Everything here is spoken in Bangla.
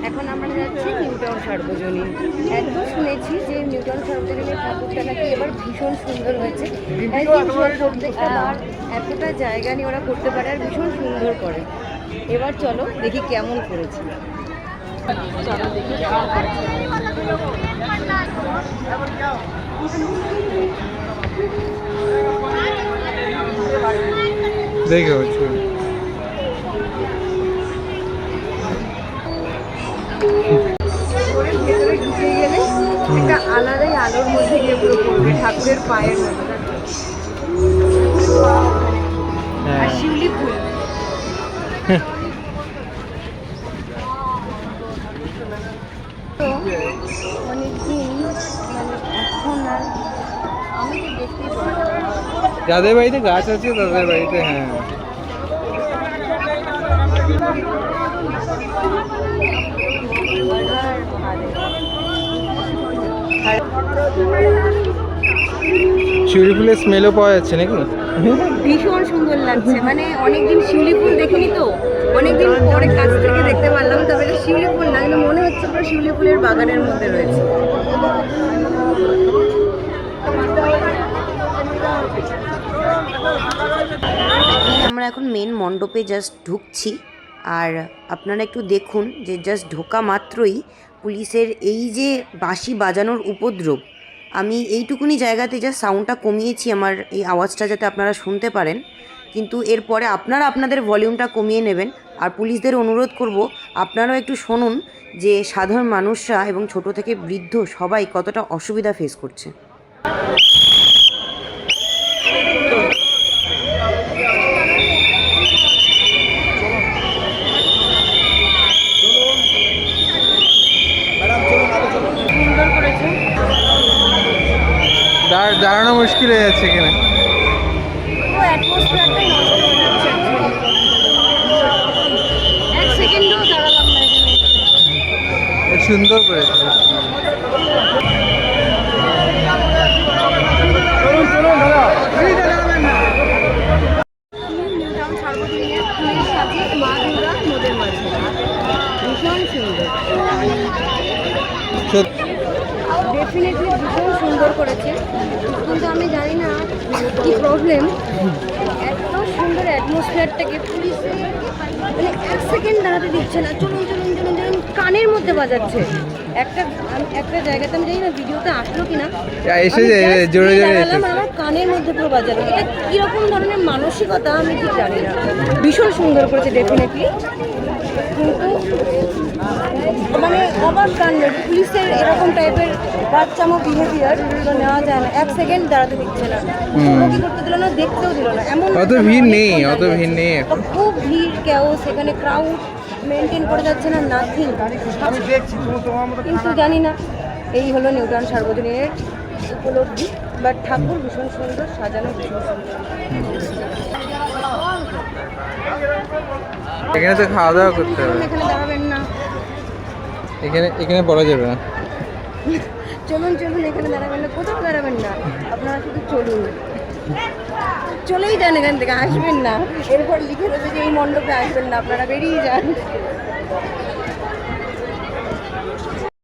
এখন আমরা যাচ্ছি নিউটাউন সার্বজনীন। এত শুনেছি যে নিউটাউন সার্বজনীনের ঠাকুরটা নাকি এবার ভীষণ সুন্দর হয়েছে। প্রত্যেকটা বার এতটা জায়গা নিয়ে ওরা করতে পারে আর ভীষণ সুন্দর করে। এবার চলো দেখি কেমন করেছে। চলো দেখি কেমন করেছে। দেখো ভেতরে ঢুকে গেলে একটা আলাদাই আলোর মধ্যে গিয়ে পুরো পড়বে ঠাকুরের পায়ের মধ্যে। আর শিউলি ফুল তো অনেকদিন মানে এখন আর আমি তো দেখতেই পাবো যাদের বাড়িতে গাছ আছে তাদের বাড়িতে। হ্যাঁ শিউলি ফুলের স্মেলও পাওয়া যাচ্ছে নাকি? ভীষণ সুন্দর লাগছে। মানে অনেকদিন শিউলি ফুল দেখিনি তো, অনেকদিন পরে কাছ থেকে দেখতে পারলাম। তবে এটা শিউলি ফুল না, কিন্তু মনে হচ্ছে পুরো শিউলি ফুলের বাগানের মধ্যে রয়েছে। আমরা এখন মেন মণ্ডপে জাস্ট ঢুকছি। আর আপনারা একটু দেখুন যে জাস্ট ঢোকা মাত্রই পুলিশের এই যে বাঁশি বাজানোর উপদ্রব, আমি এইটুকুনি জায়গাতে জাস্ট সাউন্ডটা কমিয়েছি আমার এই আওয়াজটা যাতে আপনারা শুনতে পারেন, কিন্তু এরপরে আপনারা আপনাদের ভলিউমটা কমিয়ে নেবেন। আর পুলিশদের অনুরোধ করব আপনারাও একটু শুনুন যে সাধারণ মানুষরা এবং ছোট থেকে বৃদ্ধ সবাই কতটা অসুবিধা ফেস করছে। দাঁড়ানো মুশকিল হয়ে যাচ্ছে এখানে। সুন্দর করেছে। ডেফিনেটলি ভীষণ সুন্দর করেছে, কিন্তু আমি জানি না কি প্রবলেম, এত সুন্দর অ্যাটমসফিয়ারটাকে পুলিশে মানে এক সেকেন্ড দাঁড়াতে দিচ্ছে না। চলুন চলুন চলুন চলুন কানের মধ্যে বাজাচ্ছে। একটা জায়গাতে আমি জানি না ভিডিওতে আসলো কিনা, আমার কানের মধ্যে পুরো বাজালো। এটা কীরকম ধরনের মানসিকতা আমি ঠিক জানি না। ভীষণ সুন্দর করেছে ডেফিনেটলি, কিন্তু মানে অবাক কাণ্ড পুলিশের এরকম টাইপের বাচ্চামো বিহেভিয়ার নেওয়া যায় না। এক সেকেন্ড দাঁড়াতে দিচ্ছে না, কি করতে দিল না, দেখতেও দিল না। এমন অত ভিড় নেই, অত ভিড় নেই, খুব ভিড় কেউ সেখানে ক্রাউড মেনটেন করে যাচ্ছে না, নাথিং। কিন্তু জানি না, এই হলো নিউটাউন সার্বজনীনের উপলব্ধি। বাট ঠাকুর ভীষণ সুন্দর সাজানো, ভীষণ সুন্দর। এখানে তো খাওয়া দাওয়া করতে হবে, এখানে দাঁড়াবেন না, এখানে পড়া যাবে না। চলুন চলুন এখানে দাঁড়াবেন না, কোথাও দাঁড়াবেন না, আপনারা শুধু চলুন, চলেই যান এখান থেকে, আসবেন না। এরপর লিখে দেবে যে এই মণ্ডপে আসবেন না, আপনারা বেরিয়ে যান।